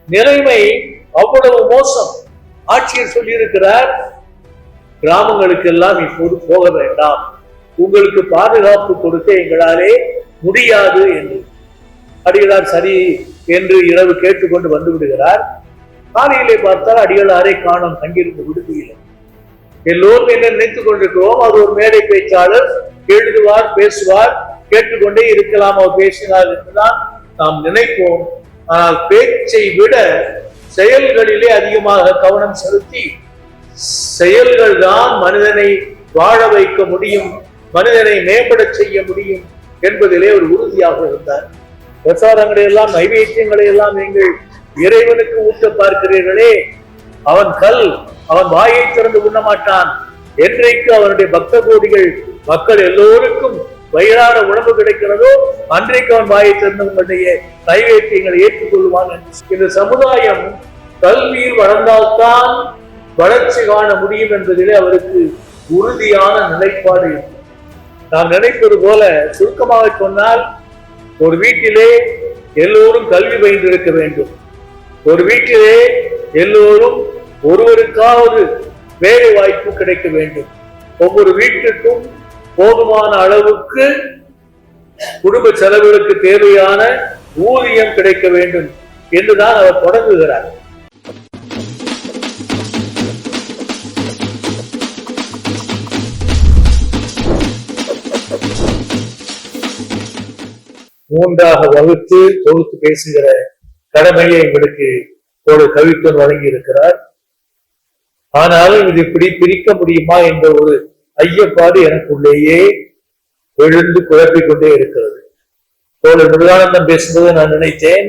நிலைமை அவ்வளவு மோசம். ஆட்சியர் சொல்லியிருக்கிறார், கிராமங்களுக்கெல்லாம் இப்போது போக வேண்டாம், உங்களுக்கு பாதுகாப்பு கொடுக்க எங்களாலே முடியாது என்று. அடிகளார் சரி என்று இரவு கேட்டுக்கொண்டு வந்து விடுகிறார். காலையிலே பார்த்தால் அடிகளாரை காணும், அங்கிருந்து விடுதியில். எல்லோரும் என்ன நினைத்துக் கொண்டிருக்கிறோம், அது ஒரு மேடை பேச்சாளர், எழுதுவார், பேசுவார், கேட்டுக்கொண்டே இருக்கலாம் அவர் பேசினார் என்றுதான் நாம் நினைப்போம். ஆனால் பேச்சை விட செயல்களிலே அதிகமாக கவனம் செலுத்தி, செயல்கள் தான் மனிதனை வாழ வைக்க முடியும், மனிதனை மேம்பட செய்ய முடியும் என்பதிலே ஒரு உறுதியாக இருந்தார். பிரசாரங்களை எல்லாம், நைவேத்தியங்களை எல்லாம் நீங்கள் இறைவனுக்கு ஊட்ட பார்க்கிறீர்களே, அவன் கல், அவன் வாயை திறந்து உண்ண மாட்டான். என்றைக்கு அவனுடைய பக்த கோடிகள், மக்கள் எல்லோருக்கும் வயிறான உணவு கிடைக்கிறதோ அன்றைக்கு அவன் வாயை திறந்து உங்களுடைய நைவேத்தியங்களை ஏற்றுக்கொள்வான். இந்த சமுதாயம் கல்வியில் வளர்ந்தால்தான் வளர்ச்சி காண முடியும் என்பதிலே அவருக்கு உறுதியான நிலைப்பாடு இருக்கு. நாம் நினைப்பது போல, சுருக்கமாக சொன்னால், ஒரு வீட்டிலே எல்லோரும் கல்வி பயின்றிருக்க வேண்டும். ஒரு வீட்டிலே எல்லோரும் ஒருவருக்காவது வேலை வாய்ப்பு கிடைக்க வேண்டும். ஒவ்வொரு வீட்டுக்கும் போதுமான அளவுக்கு குடும்ப செலவுகளுக்கு தேவையான ஊதியம் கிடைக்க வேண்டும் என்றுதான் அவர் தொடங்குகிறார். மூன்றாக வகுத்து தொகுத்து பேசுகிற கடமையை எங்களுக்கு ஒரு கவித்துவன் வழங்கி இருக்கிறார். ஆனாலும் இது இப்படி பிரிக்க முடியுமா என்ற ஒரு ஐயப்பாடு எனக்குள்ளேயே எழுந்து குழப்பிக் கொண்டே இருக்கிறது. தோழர் முருகானந்தம் பேசும்போது நான் நினைத்தேன்,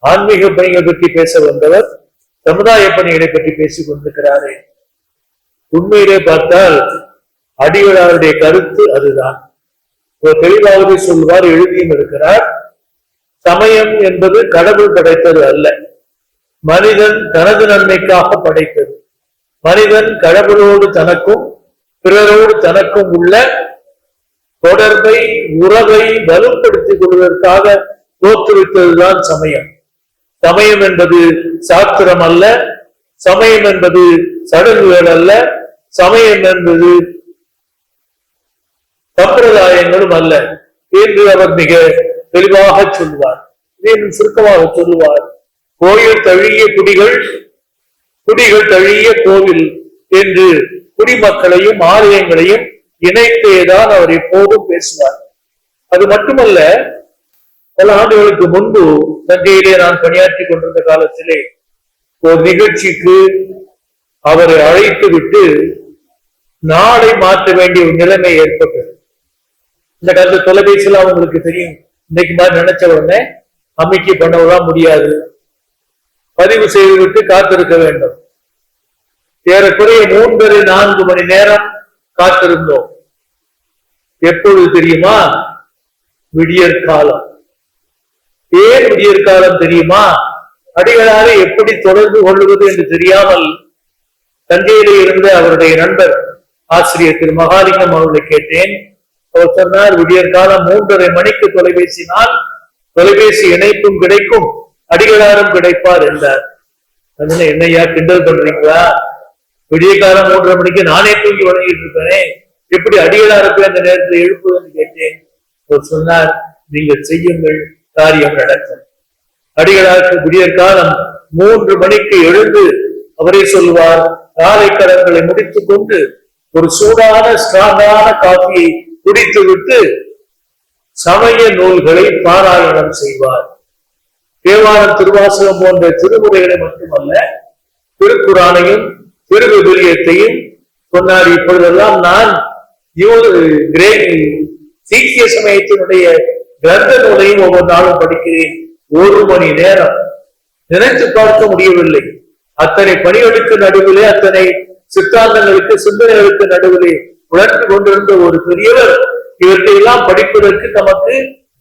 ஆன்மீக பணிகளை பற்றி பேச வந்தவர் சமுதாய பணிகளை பற்றி பேசிக் கொண்டிருக்கிறாரே. உண்மையிலே பார்த்தால் அடிகளாருடைய கருத்து அதுதான். தெளிவாகவே சொல்வார், எழுதியும் இருக்கிறார். சமயம் என்பது கடவுள் படைத்தது அல்ல, மனிதன் தனது நன்மைக்காக படைத்தது. மனிதன் கடவுளோடு தனக்கும் பிறரோடு தனக்கும் உள்ள தொடர்பை, உறவை வலுப்படுத்திக் கொள்வதற்காக தோற்றுவித்ததுதான் சமயம். சமயம் என்பது சாஸ்திரம் அல்ல, சமயம் என்பது சடங்குகள் அல்ல, சமயம் என்பது சம்பிரதாயங்களும் அல்ல என்று அவர் மிக தெளிவாக சொல்வார். இன்னும் சுருக்கமாக சொல்லுவார், கோயில் தழிய குடிகள், குடிகள் தழிய கோவில் என்று குடிமக்களையும் ஆலயங்களையும் இணைத்தேதான் அவர் எப்போதும் பேசுவார். அது மட்டுமல்ல, பல ஆண்டுகளுக்கு முன்பு தஞ்சையிலே நான் பணியாற்றி கொண்டிருந்த காலத்திலே ஒரு நிகழ்ச்சிக்கு அவரை அழைத்து விட்டு நாளை மாற்ற வேண்டிய ஒரு நிலைமை ஏற்பட்டது. இந்த காலத்து தொலைபேசியில் அவங்களுக்கு தெரியும், இன்னைக்கு மாதிரி நினைச்ச உடனே அமைக்கை பண்ணலாம் முடியாது, பதிவு செய்துவிட்டு காத்திருக்க வேண்டும். ஏறக்குறைய 3-4 மணி நேரம் காத்திருந்தோம். எப்பொழுது தெரியுமா? விடியற்காலம். ஏன் விடியற்காலம் தெரியுமா? அடிகளாரை எப்படி தொடர்பு கொள்வது என்று தெரியாமல் தஞ்சையிலே இருந்த அவருடைய நண்பர் ஆசிரியர் திரு மகாலிங்கம் அவர்களை கேட்டேன். அவர் சொன்னார், விடியற்காலம் 3:30 மணிக்கு தொலைபேசினால் தொலைபேசி இணைப்பும் கிடைக்கும், அடிகளாரும் கிடைப்பார் என்றார். என்னையா கிண்டல் பண்றீங்களா? விடிய காலம் 3:30 மணிக்கு நானே தூங்கி வழங்கிட்டு இருப்பேனே, எப்படி அடிகளாருக்கு அந்த நேரத்தில் எழுப்புவதுன்னு கேட்டேன். அவர் சொன்னார், நீங்கள் செய்யுங்கள், காரியம் நடக்கும். அடிகளாருக்கு விடியற்காலம் 3 மணிக்கு எழுந்து அவரே சொல்லுவார், காலை கடன்களை முடித்துக் கொண்டு ஒரு சூடான ஸ்ட்ராங்கான காஃபியை குடித்து விட்டு சமய நூல்களை பாராயணம் செய்வார். தேவாரம், திருவாசகம் போன்ற திருமுறைகளை மட்டுமல்ல, திருக்குரானையும் திருவிவிலியத்தையும் சொன்னார். இப்பொழுதெல்லாம் நான் சீக்கிய சமயத்தினுடைய கிரந்த நூலையும் ஒவ்வொரு நாளும் படிக்கிறேன். 1 மணி நேரம். நினைத்து பார்க்க முடியவில்லை. அத்தனை பணிகளுக்கு நடுவிலே, அத்தனை சித்தாந்தங்களுக்கு, சிந்தனைகளுக்கு நடுவிலே உணர்ந்து கொண்டிருந்த ஒரு பெரியவர் இவற்றை எல்லாம் படிப்பதற்கு நமக்கு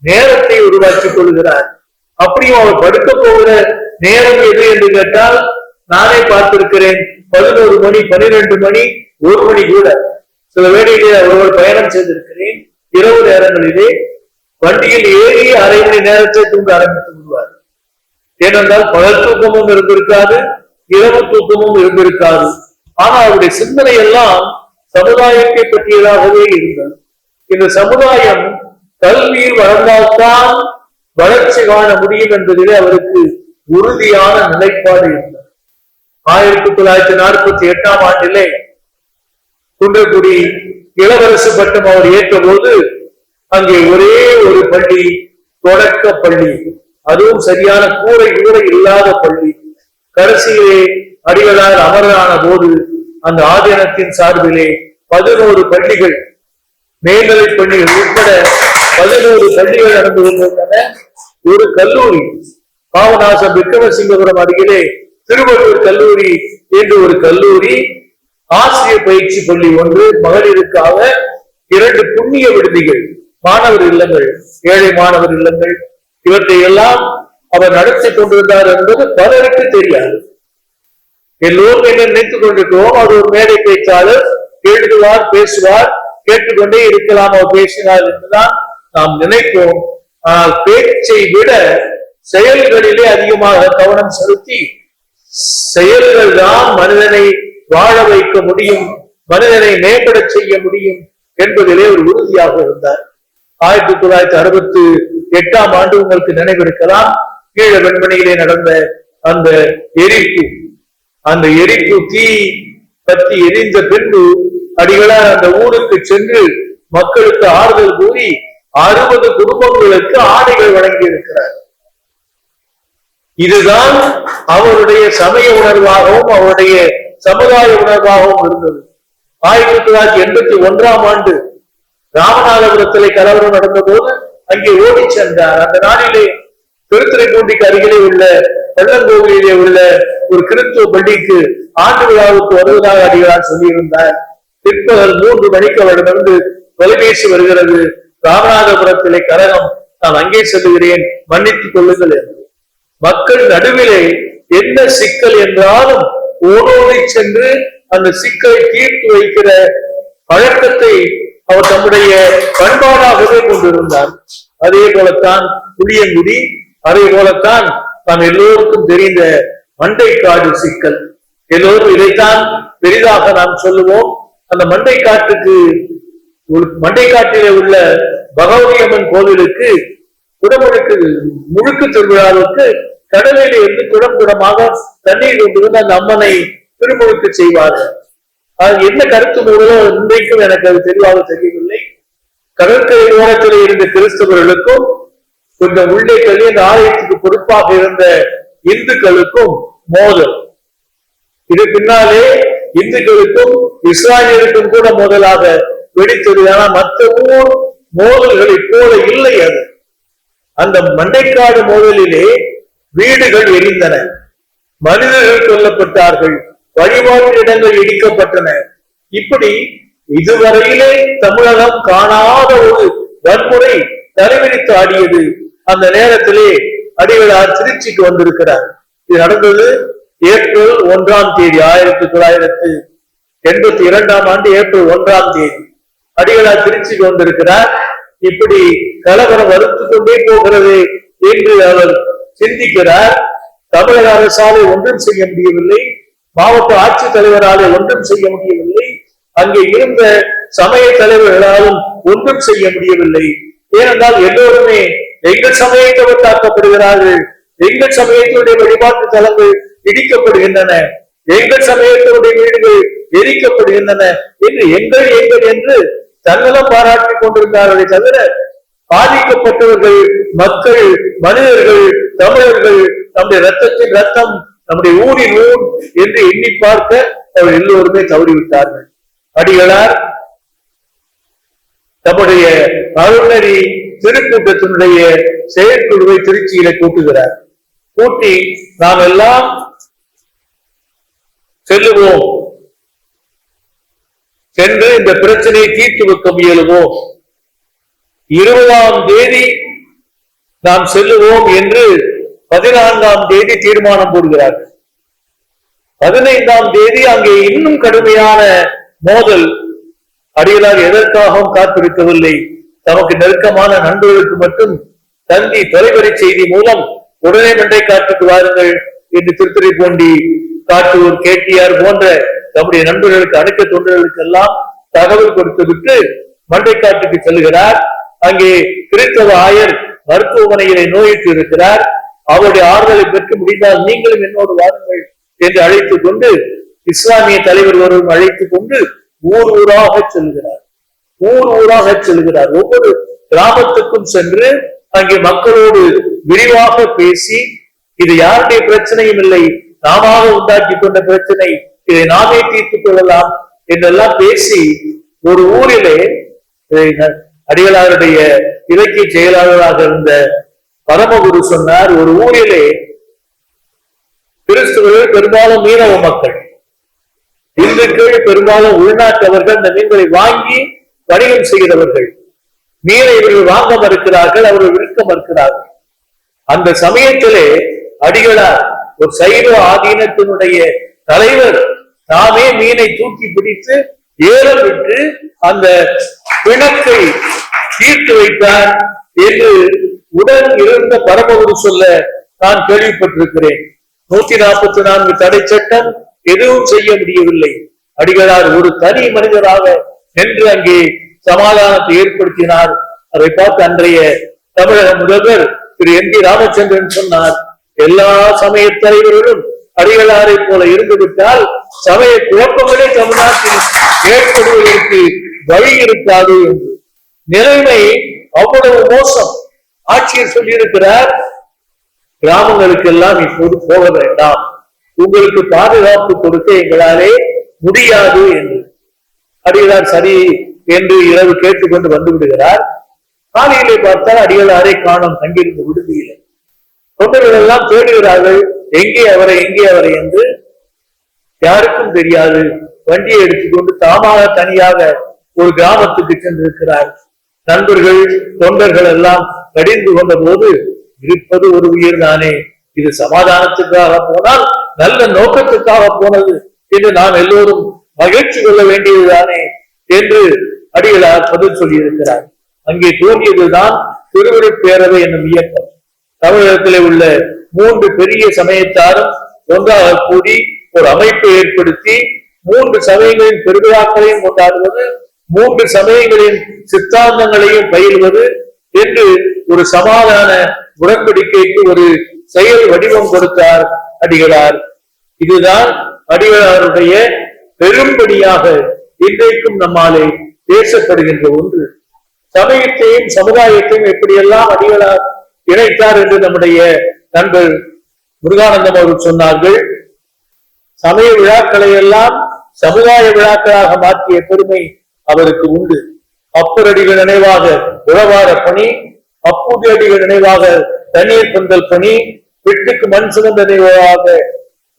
நேரத்தை உருவாக்கிக் கொள்கிறார். அப்படியும் அவர் படுக்க போகிற நேரம் எது என்று கேட்டால், நானே பார்த்திருக்கிறேன், 11 மணி, 12 மணி, 1 மணி கூட. சில வேளையிலே அவர்கள் பயணம் செய்திருக்கிறேன். இரவு நேரங்களிலே வண்டியில் ஏறி 1/2 மணி நேரத்தை தூங்க ஆரம்பித்து விடுவார். ஏனென்றால் பகல் தூக்கமும் இருந்திருக்காது, இரவு தூக்கமும் இருந்திருக்காது. ஆனா அவருடைய சிந்தனை எல்லாம் சமுதாயத்தை பற்றியதாகவே இருந்தது. இந்த சமுதாயம் கல்வியில் வளர்ந்தால்தான் வளர்ச்சி காண முடியும் என்பதிலே அவருக்கு உறுதியான நிலைப்பாடு இருந்தது. 1948 ஆண்டிலே குன்றக்குடி இளவரசு பட்டம் அவர் ஏற்ற போது அங்கே ஒரே ஒரு பள்ளி, தொடக்க பள்ளி, அதுவும் சரியான கூரை இல்லாத பள்ளி. கடைசியிலே அடிகளார் அமரரான போது அந்த ஆதீனத்தின் சார்பிலே 11 பள்ளிகள், மேல்நிலை பள்ளிகள் உட்பட 11 பள்ளிகள் நடந்து கொண்டிருந்தன. ஒரு கல்லூரி, பாபநாசம் விக்ரமசிங்கபுரம் அருகிலே திருவள்ளூர் கல்லூரி என்று ஒரு கல்லூரி, ஆசிரியர் பயிற்சி பள்ளி ஒன்று, மகளிருக்காக 2 புண்ணிய விடுதிகள், மாணவர் இல்லங்கள், ஏழை மாணவர் இல்லங்கள், இவற்றை எல்லாம் அவர் நடத்தி கொண்டிருந்தார் என்பது பலருக்கு தெரியாது. எல்லோரும் என்ன நினைத்துக் கொண்டிருக்கிறோம், அவர் ஒரு மேடை பேச்சாளர், எழுதுவார், பேசுவார், கேட்டுக்கொண்டே இருக்கலாம் அவர் பேசினார் என்றுதான் நாம் நினைப்போம். ஆனால் பேச்சை விட செயல்களிலே அதிகமாக கவனம் செலுத்தி, செயல்கள் தான் மனிதனை வாழ வைக்க முடியும், மனிதனை மேம்பட செய்ய முடியும் என்பதிலே ஒரு உறுதியாக இருந்தார். 1968 ஆண்டு உங்களுக்கு நினைவிருக்கலாம், கீழ வெண்மணியிலே நடந்த அந்த எரிப்பு, அந்த எரிப்பு தீ பற்றி எரிந்த பின்பு அடிகளார் அந்த ஊருக்கு சென்று மக்களுக்கு ஆறுதல் கூறி 60 குடும்பங்களுக்கு ஆடைகள் வழங்கி இருக்கிறார். இதுதான் அவருடைய சமய உணர்வாகவும் அவருடைய சமுதாய உணர்வாகவும் இருந்தது. 1981 ஆண்டு ராமநாதபுரத்திலே கலவரம் நடந்த போது அங்கே ஓடி சென்றார். அந்த நாளிலே திருத்துறைப்பூண்டிக்கு அருகிலே உள்ள வெள்ளங்கோவிலே உள்ள ஒரு கிறிஸ்துவ பள்ளிக்கு ஆண்டு விழாவுக்கு வருவதாக அடிகளார் சொல்லியிருந்தார். பிற்பகல் 3 மணிக்கு அவரிடமிருந்து தொலைபேசி வருகிறது, ராமநாதபுரத்திலே கழகம், நான் அங்கே செல்லுகிறேன், மன்னித்துக் கொள்ளுங்கள் என்று. மக்கள் நடுவிலே என்ன சிக்கல் என்றாலும் ஓடோடி சென்று அந்த சிக்கலை தீர்த்து வைக்கிற பழக்கத்தை அவர் தம்முடைய பண்பாடாகவே கொண்டிருந்தார். அதே போலத்தான் புளியங்குடி, அதே போலத்தான் நாம் எல்லோருக்கும் தெரிந்த மண்டைக்காடு சிக்கல். எல்லோரும் இதைத்தான் பெரிதாக நாம் சொல்லுவோம். அந்த மண்டைக்காட்டிலே உள்ள பகவதி அம்மன் கோவிலுக்கு குடமுழுக்கு முழுக்கு திருவிழாவுக்கு கடலிலே இருந்து குடமாக தண்ணீர் கொண்டு வந்து அந்த அம்மனை திருமுழுக்கு செய்வார்கள். அது என்ன கருத்து மூலமோ இன்றைக்கும் எனக்கு அது தெளிவாக தெரியவில்லை. கடற்கரை ஓரத்திலே இருந்த கிறிஸ்தவர்களுக்கும் கொஞ்சம் உள்ளே தள்ளி அந்த ஆலயத்துக்கு பொறுப்பாக இருந்த இந்துக்களுக்கும் மோதல். இது பின்னாலே இந்துக்களுக்கும் இஸ்லாமியருக்கும் கூட மோதலாக வெடித்தது. ஆனால் மற்ற ஊர் மோதல்களை போல இல்லை அது. அந்த மண்டைக்காடு மோதலிலே வீடுகள் எரிந்தன, மனிதர்கள் கொல்லப்பட்டார்கள், வழிபாட்டு இடங்கள் இடிக்கப்பட்டன. இப்படி இதுவரையிலே தமிழகம் காணாத ஒரு வன்முறை தலைவிரித்து ஆடியது. அந்த நேரத்திலே அடிகளார் திருச்சிக்கு வந்திருக்கிறார். இது நடந்தது ஏப்ரல் 1ஆம் தேதி, 1982 ஆண்டு ஏப்ரல் 1ஆம் தேதி அடிகளார் திருச்சிக்கு வந்திருக்கிறார். இப்படி கலவரம் வறுத்து கொண்டே போகிறது என்று அவர் சிந்திக்கிறார். தமிழக அரசாலே ஒன்றும் செய்ய முடியவில்லை, மாவட்ட ஆட்சித்தலைவராலே ஒன்றும் செய்ய முடியவில்லை, அங்கே இருந்த சமய தலைவர்களாலும் ஒன்றும் செய்ய முடியவில்லை. ஏனென்றால் எல்லோருமே எங்கள் சமயத்தவர் தாக்கப்படுகிறார்கள், எங்கள் சமயத்தினுடைய வழிபாட்டு தலங்கள் இடிக்கப்படுகின்றன, எங்கள் சமயத்தினுடைய வீடுகள் எரிக்கப்படுகின்றன என்று எங்கள் என்று தன்னலம் பாராட்டிக் கொண்டிருந்தார்களே தவிர பாதிக்கப்பட்டவர்கள் மக்கள், மனிதர்கள், தமிழர்கள், நம்முடைய ரத்தத்தின் ரத்தம், நம்முடைய ஊரின் ஊர் என்று எண்ணி பார்க்க அவர்கள் எல்லோருமே தவறிவிட்டார்கள். அடிகளார் நம்முடைய அருணரி திருக்கூட்டத்தினுடைய செயற்குழுவை திருச்சியில கூட்டுகிறார். கூட்டி நாம் எல்லாம் செல்லுவோம், சென்று இந்த பிரச்சனையை தீர்த்து வைக்க முயலுவோம், 20ஆம் தேதி நாம் செல்லுவோம் என்று 14ஆம் தேதி தீர்மானம் போடுகிறார்கள். 15ஆம் தேதி அங்கே இன்னும் கடுமையான மோதல். அடிகளார் எதற்காகவும் காத்திருக்கவில்லை. தமக்கு நெருக்கமான நண்பர்களுக்கு மட்டும் தந்தி தொலைவரி செய்தி மூலம் உடனே மண்டை காட்டுக்கு வாருங்கள் என்று திருத்துறைப்பூண்டி, காட்டூர், கேட்டியார் போன்ற தம்முடைய நண்பர்களுக்கு, அணுக்க தொண்டர்களுக்கு எல்லாம் தகவல் கொடுத்துவிட்டு மண்டைக்காட்டுக்கு செல்கிறார். அங்கே கிறிஸ்தவ ஆயர் மருத்துவமனையிலே நோயிட்டு இருக்கிறார். அவருடைய ஆறுதலை பெற்று முடிந்தால் நீங்களும் என்னோடு வாருங்கள் என்று அழைத்துக் கொண்டு, இஸ்லாமிய தலைவர் ஒருவரும் அழைத்துக் கொண்டு ஊர் ஊராக செல்கிறார். ஒவ்வொரு கிராமத்துக்கும் சென்று அங்கே மக்களோடு விரிவாக பேசி, இது யாருடைய பிரச்சனையும் இல்லை, நாம உண்டாக்கி கொண்ட பிரச்சனை, இதை நாமே தீர்த்துக் கொள்ளலாம் என்றெல்லாம் பேசி, ஒரு ஊரிலே அடிகளாருடைய இலக்கிய செயலாளராக இருந்த பரமகுரு சொன்னார், ஒரு ஊரிலே கிறிஸ்துவர்கள் பெரும்பாலும் மீனவ மக்கள், இந்துக்கள் பெரும்பாலும் உள்நாட்டவர்கள், அந்த மீன்களை வாங்கி வணிகம் செய்கிறவர்கள். மீனை இவர்கள் வாங்க மறுக்கிறார்கள், அவர்கள் விற்க மறுக்கிறார்கள். அந்த சமயத்திலே அடிகளார், ஒரு சைவ ஆதீனத்தினுடைய தலைவர், தாமே மீனை தூக்கி பிடித்து ஏலம் விட்டு அந்த பிணக்கை தீர்த்து வைத்தார் என்று உடன் இருந்த பரமகுரு சொல்ல நான் கேள்விப்பட்டிருக்கிறேன். 144 தடை சட்டம் எதுவும் செய்ய முடியவில்லை. அடிகளார் ஒரு தனி மனிதராக நின்று அங்கே சமாதானத்தை ஏற்படுத்தினார். அதை பார்த்து அன்றைய தமிழக முதல்வர் திரு எம். டி. ராமச்சந்திரன் சொன்னார், எல்லா சமய தலைவர்களும் அடிகளாரை போல இருந்துவிட்டால் சமய குழப்பங்களே தமிழ்நாட்டில் ஏற்படுவதற்கு வழி இருக்காது என்று. நிலைமை அவ்வளவு மோசம். ஆட்சியர் சொல்லியிருக்கிறார், கிராமங்களுக்கெல்லாம் இப்போது போக வேண்டாம், உங்களுக்கு பாதுகாப்பு கொடுக்க எங்களாலே முடியாது என்று. அடிகளார் சரி என்று இரவு கேட்டுக்கொண்டு வந்து விடுகிறார். காலையிலே பார்த்தால் அடிகளாரை காணும் தங்கியிருந்த விடுதியிலே. தொண்டர்கள் எல்லாம் தேடுகிறார்கள், எங்கே அவரை என்று. யாருக்கும் தெரியாது. வண்டியை எடுத்துக்கொண்டு தாமாக தனியாக ஒரு கிராமத்துக்கு சென்றிருக்கிறார். நண்பர்கள், தொண்டர்கள் எல்லாம் கடிந்து கொண்ட போது, இருப்பது ஒரு உயிர் தானே, இது சமாதானத்துக்காக போனால் நல்ல நோக்கத்துக்காக போனது என்று நாம் எல்லோரும் மகிழ்ச்சி கொள்ள வேண்டியதுதானே என்று அடிகளார் பதில் சொல்லியிருக்கிறார். அங்கே தோன்றியதுதான் திருவருட்பேரவை என்னும் இயக்கம். தமிழகத்திலே உள்ள 3 பெரிய சமயத்தாரும் ஒன்றாக கூடி ஒரு அமைப்பை ஏற்படுத்தி 3 சமயங்களின் பெருவிழாக்களையும் கொண்டாடுவது, 3 சமயங்களின் சித்தாந்தங்களையும் பயில்வது என்று ஒரு சமாதான உடன்படிக்கைக்கு ஒரு செயல் வடிவம் கொடுத்தார் அடிகளார். இதுதான் அடிகளாருடைய பெரும்படியாக இன்றைக்கும் நம்மாலே பேசப்படுகின்ற ஒன்று. சமயத்தையும் சமுதாயத்தையும் எப்படியெல்லாம் அடிகளார் இணைத்தார் என்று நம்முடைய நண்பர் முருகானந்தம் அவர்கள் சொன்னார்கள். சமய விழாக்களை எல்லாம் சமுதாய விழாக்களாக மாற்றிய பெருமை அவருக்கு உண்டு. அப்பரடிகள் நினைவாக உழவார பணி, அப்பூதி அடிகள் நினைவாக தண்ணீர் பந்தல் பணி, வீட்டுக்கு மண் சுமந்த நினைவாக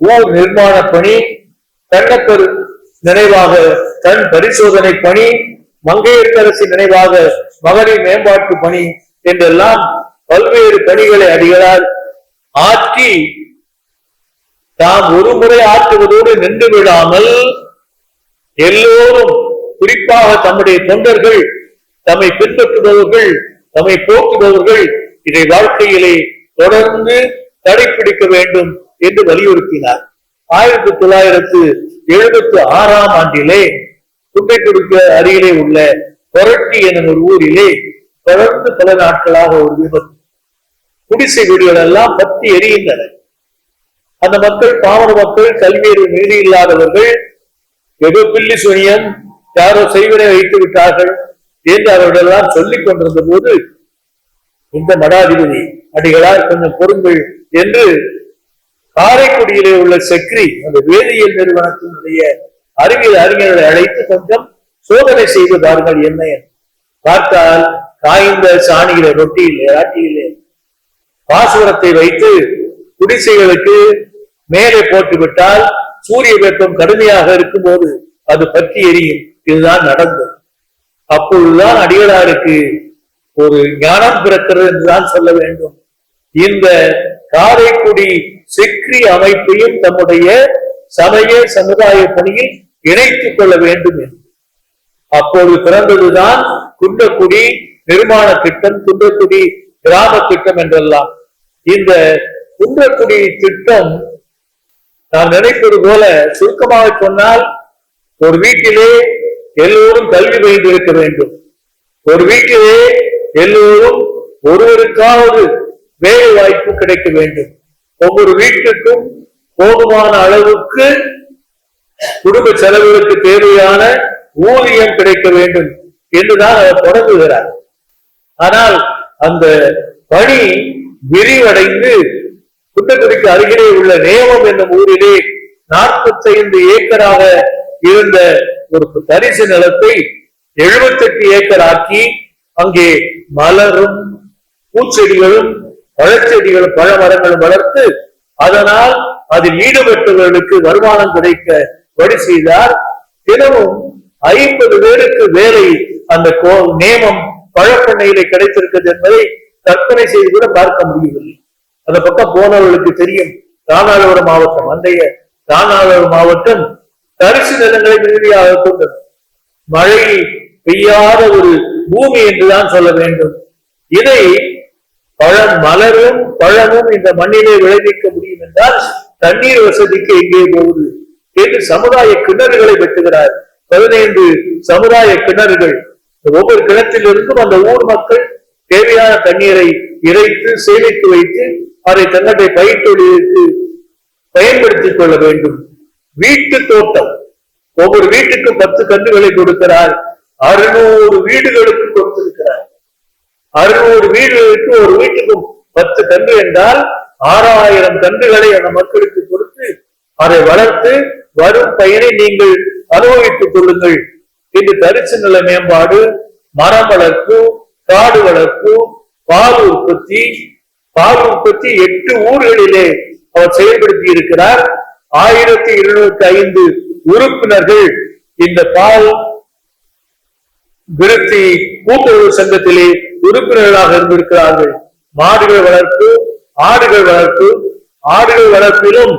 ஊர் நிர்மாண பணி, கண்ணப்பர் நினைவாக கண் பரிசோதனை பணி, மங்கையர்கரசி நினைவாக மகளிர் மேம்பாட்டு பணி என்றெல்லாம் பல்வேறு பணிகளை அடிகளார் ஆற்றி, தாம் ஒரு முறை ஆற்றுவதோடு நின்று விடாமல் எல்லோரும், குறிப்பாக தம்முடைய தொண்டர்கள், தம்மை பின்பற்றுபவர்கள், தம்மை போக்குபவர்கள் இதை வாழ்க்கையிலே தொடர்ந்து கடைபிடிக்க வேண்டும் என்று வலியுறுத்தினார். 1976ஆம் ஆண்டிலே குட்டைக்குடிக்கு அருகிலே உள்ள கொரட்டி எனும் ஒரு ஊரிலே தொடர்ந்து பல நாட்களாக ஒரு விபத்து. குடிசை வீடுகள் எல்லாம் பற்றி எரிகின்றன. அந்த மக்கள் பாமர மக்கள், கல்வியறிவு மீறி இல்லாதவர்கள், ஏதோ பில்லி சுனியம் யாரோ செய்வனை வைத்து விட்டார்கள் என்று அவர்களெல்லாம் சொல்லிக் கொண்டிருந்த போது, இந்த மடாதிபதி அடிகளார் கொஞ்சம் பொருங்கள் என்று காரைக்குடியிலே உள்ள செக்ரி, அந்த வேதியியல் நிறுவனத்தினுடைய அறிவியல் அறிஞர்களை அழைத்து கொஞ்சம் சோதனை செய்து பாருங்கள் என்ன. பார்த்தால் காய்ந்த சாணியில ரொட்டியிலே ஆட்டியிலே பாசுரத்தை வைத்து குடிசைகளுக்கு மேலே போட்டு விட்டால் சூரிய வெப்பம் கடுமையாக இருக்கும் போது அது பற்றி எரியும். இதுதான் நடந்தது. அப்பொழுதுதான் அடிகளாருக்கு ஒரு ஞானம் பிறக்கிறது என்றுதான் சொல்ல வேண்டும். இந்த காரைக்குடி சிக்ரி அமைப்பையும் தம்முடைய சமய சமுதாய பணியில் இணைத்துக் கொள்ள வேண்டும் என்று அப்போது பிறந்ததுதான் குன்றக்குடி நிர்மாண திட்டம், குன்றக்குடி கிராம திட்டம் என்றெல்லாம். இந்த குன்றக்குடி திட்டம் நாம் நினைப்பது போல சுருக்கமாக சொன்னால், ஒரு வீட்டிலே எல்லோரும் கல்வி பயின்றிருக்க வேண்டும், ஒரு வீட்டிலே எல்லோரும் ஒருவருக்காவது வேலை வாய்ப்பு கிடைக்க வேண்டும், ஒவ்வொரு வீட்டுக்கும் போதுமான அளவுக்கு குடும்ப செலவுகளுக்கு தேவையான ஊதியம் கிடைக்க வேண்டும் என்றுதான் அவர் தொடங்குகிறார். ஆனால் அந்த பணி விரிவடைந்து குன்றக்குடிக்கு அருகிலே உள்ள நேமம் என்னும் ஊரிலே 45 ஏக்கராக இருந்த ஒரு தரிசு நிலத்தை 78 ஏக்கர் ஆக்கி அங்கே மலரும் பூச்செடிகளும் பழச்செடிகளும் பழ மரங்களும் வளர்த்து அதனால் அதில் ஈடுபட்டவர்களுக்கு வருமானம் கிடைக்க வழி செய்தார். தினமும் 50 பேருக்கு வேலை அந்த நேமம் பழப்பண்ணையிலே கிடைத்திருக்கிறது என்பதை கற்பனை செய்து கூட பார்க்க முடியவில்லை. அந்த பக்கம் போனவர்களுக்கு தெரியும். ராமநாதபுரம் மாவட்டம், அன்றைய ராமநாதபுரம் மாவட்டம் தரிசு நிலங்களை மிகுதியாக கொண்டது. மழை பெய்யாத ஒரு பூமி என்றுதான் சொல்ல வேண்டும். இதை பழம் மலரும் பழமும் இந்த மண்ணிலே விளைவிக்க முடியும் என்றால் தண்ணீர் வசதிக்கு எங்கே போகுது என்று சமுதாய கிணறுகளை வெட்டுகிறார். 15 சமுதாய கிணறுகள். ஒவ்வொரு கிணற்றிலிருந்தும் அந்த ஊர் மக்கள் தேவையான தண்ணீரை இறைத்து சேமித்து வைத்து அதை தன்னுடைய பயிர்த்தொழிலுக்கு பயன்படுத்திக் கொள்ள வேண்டும். வீட்டு தோட்டம், ஒவ்வொரு வீட்டுக்கும் 10 கன்றுகளை கொடுக்கிறார். 600 வீடுகளுக்கு கொடுத்திருக்கிறார். 600 வீடுகளுக்கு ஒரு வீட்டுக்கும் 10 கன்று என்றால் 6000 கன்றுகளை அந்த மக்களுக்கு கொடுத்து அதை வளர்த்து வரும் பயனை நீங்கள் அனுபவித்துக் கொள்ளுங்கள் என்று தரிசு நில மேம்பாடு, மரம் வளர்ப்பு, காடு வளர்ப்பு, பால் உற்பத்தி 8 ஊர்களிலே அவர் செயல்படுத்தி இருக்கிறார். 1205 உறுப்பினர்கள் இந்த பால் விருத்தி கூட்டுறவு சங்கத்திலே உறுப்பினர்களாக இருந்திருக்கிறார்கள். மாடுகள் வளர்ப்பு, ஆடுகள் வளர்ப்பு, ஆடுகள் வளர்ப்பிலும்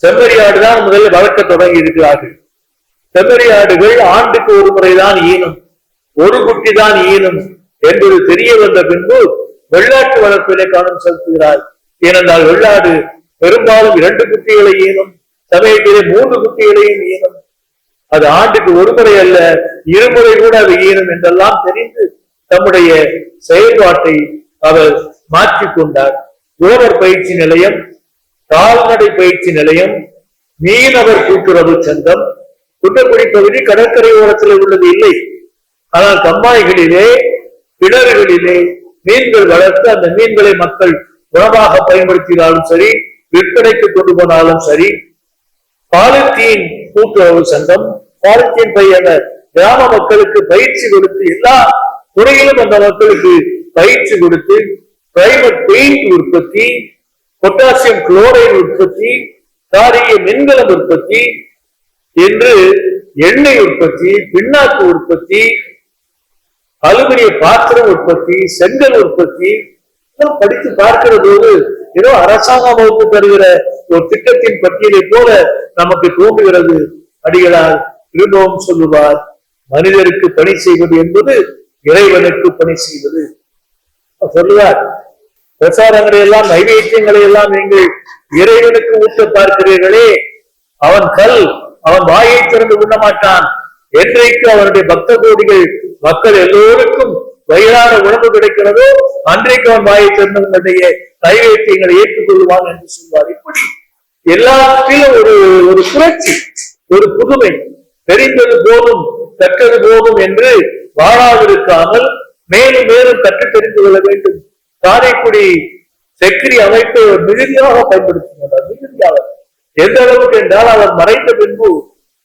செம்மறியாடுதான் முதல்ல வளர்க்க தொடங்கி இருக்கிறார்கள். செம்மறியாடுகள் ஆண்டுக்கு ஒரு முறைதான் ஈனும், ஒரு குட்டி தான் ஈனும் என்பது தெரிய வந்த பின்பு வெள்ளாட்டு வளர்ப்பிலே கவனம் செலுத்துகிறார். ஏனென்றால் வெள்ளாடு பெரும்பாலும் 2 குட்டிகளை ஈனும், சமயத்திலே 3 குட்டிகளையும் ஈனும். அது ஆண்டுக்கு ஒரு முறை அல்ல, 2 முறை கூட அது ஈனும் என்றெல்லாம் தெரிந்து தம்முடைய செயல்பாட்டை அவர் மாற்றிக்கொண்டார். உழவர் பயிற்சி நிலையம், கால்நடை பயிற்சி நிலையம், மீனவர் கூட்டுறவு சங்கம். குன்றக்குடி பகுதி கடற்கரை ஓரத்தில் உள்ளது இல்லை. ஆனால் கம்மாய்களிலே கிணறுகளிலே மீன்கள் வளர்த்து அந்த மீன்களை மக்கள் உணவாக பயன்படுத்தினாலும் சரி, விற்பனைக்கு கொண்டு போனாலும் சரி. பாலித்தீன் கூட்டுறவு சங்கம், பாலித்தீன் பையன கிராம மக்களுக்கு பயிற்சி கொடுத்து எல்லா துறையிலும் அந்த மக்களுக்கு பயிற்சி கொடுத்து பிரைமர் பெயிண்ட் உற்பத்தி, பொட்டாசியம் குளோரைடு உற்பத்தி, காரிய மின்கலம் உற்பத்தி என்று எண்ணெய் உற்பத்தி, பின்னாக்கு உற்பத்தி, அலுமினிய பாத்திரம் உற்பத்தி, செங்கல் உற்பத்தி படித்து பார்க்கிற போது ஏதோ அரசாங்கம் வகுப்பு தருகிற ஒரு திட்டத்தின் பட்டியலை போல நமக்கு தோன்றுகிறது. அடிகளார் திரும்பவும் சொல்லுவார், மனிதருக்கு பணி செய்வது என்பது இறைவனுக்கு பணி செய்வது சொல்லுவார். பிரசாரங்களை எல்லாம் நைவேத்தியங்களை எல்லாம் நீங்கள் இறைவனுக்கு ஊட்ட பார்க்கிறீர்களே, அவன் கல், அவன் வாயை திறந்து உண்ண மாட்டான். என்றைக்கு அவனுடைய பக்த கோடிகள் மக்கள் எல்லோருக்கும் வயிறான உணவு கிடைக்கிறதோ அன்றைக்கு அவன் வாயை திறந்து உன்னுடைய நைவேத்தியங்களை ஏற்றுக்கொள்வான் என்று சொல்வார். இப்படி எல்லாத்திலும் ஒரு புரட்சி, ஒரு புதுமை. தெரிந்தது போதும் கற்றது போதும் என்று வாழாதிருக்காமல் மேலும் மேலும் கற்று தெரிந்து கொள்ள வேண்டும். காரைக்குடி செக்கிரி அமைப்பை மிகுதியாக பயன்படுத்தினார். மிகுதியாக எந்த அளவுக்கு என்றால் அவர் மறைந்த பின்பு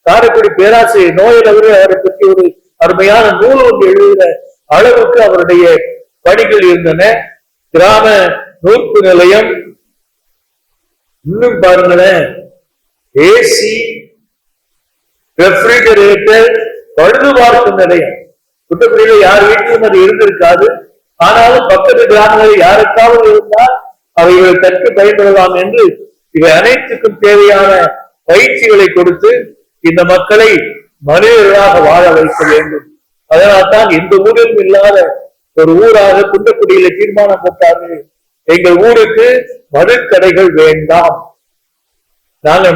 காரைக்குடி பேராசிரியர் நோயல் அவரை பற்றி ஒரு அருமையான நூல் ஒன்று எழுதுகிற அளவுக்கு அவருடைய பணிகள் இருந்தன. கிராம நூற்பு நிலையம், இன்னும் பாருங்களேன், ஏசி, ரெஃப்ரிஜரேட்டர், பழுது பார்க்கும் நிலையம். குற்றக்குடியில யார் வீட்டிலும் அது இருந்திருக்காது. ஆனாலும் பக்கத்து கிராமங்களில் யாருக்காவது இருந்தால் அவைகள் கற்று பயன்படலாம் என்று இவை அனைத்துக்கும் தேவையான பயிற்சிகளை கொடுத்து இந்த மக்களை மனிதர்களாக வாழ வைக்க வேண்டும். அதனால்தான் இந்த ஊரிலும் இல்லாத ஒரு ஊராக குன்றக்குடியில தீர்மானம் போட்டார்கள், எங்கள் ஊருக்கு மதுக்கடைகள் வேண்டாம், நாங்கள்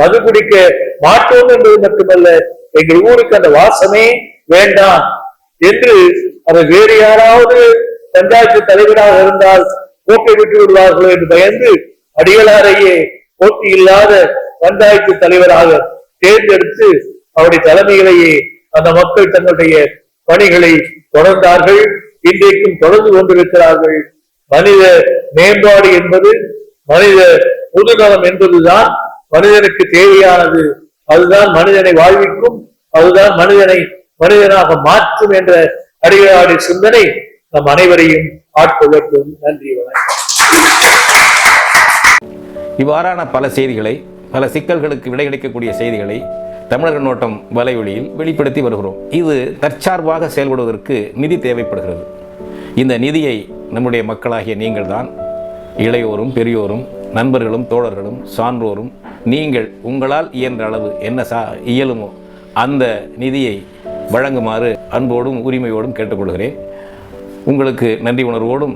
மது குடிக்க மாட்டோம் என்பது மட்டுமல்ல, எங்கள் ஊருக்கு அந்த வாசமே வேண்டாம் என்று அதை வேறு யாராவது பஞ்சாயத்து தலைவராக இருந்தால் போட்டி விட்டு விடுவார்களோ என்று பயந்து அடிகளாரையே போட்டி இல்லாத பஞ்சாயத்து தலைவராக தேர்ந்தெடுத்து அவருடைய தலைமையிலேயே அந்த மக்கள் தங்களுடைய பணிகளை தொடர்ந்தார்கள். இன்றைக்கும் தொடர்ந்து கொண்டிருக்கிறார்கள். மனித மேம்பாடு என்பது, மனித பொதுநலம் என்பதுதான் மனிதனுக்கு தேவையானது. அதுதான் மனிதனை வாழ்விக்கும், அதுதான் மனிதனை மனிதனாக மாற்றும் என்ற அடிகளாருடைய சிந்தனை நம் அனைவரையும் ஆட்கொள்ளட்டும். நன்றி, வணக்கம். இவ்வாறான பல செய்திகளை, பல சிக்கல்களுக்கு விடை கிடைக்கக்கூடிய செய்திகளை தமிழர் கண்ணோட்டம் வலைவழியில் வெளிப்படுத்தி வருகிறோம். இது தற்சார்பாக செயல்படுவதற்கு நிதி தேவைப்படுகிறது. இந்த நிதியை நம்முடைய மக்களாகிய நீங்கள் தான், இளையோரும் பெரியோரும் நண்பர்களும் தோழர்களும் சான்றோரும், நீங்கள் உங்களால் இயன்ற அளவு என்ன இயலுமோ அந்த நிதியை வழங்குமாறு அன்போடும் உரிமையோடும் கேட்டுக்கொள்கிறேன். உங்களுக்கு நன்றி உணர்வோடும்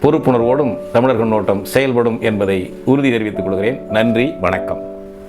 பொறுப்புணர்வோடும் தமிழர் கண்ணோட்டம் செயல்படும் என்பதை உறுதி தெரிவித்துக் கொள்கிறேன். நன்றி, வணக்கம்.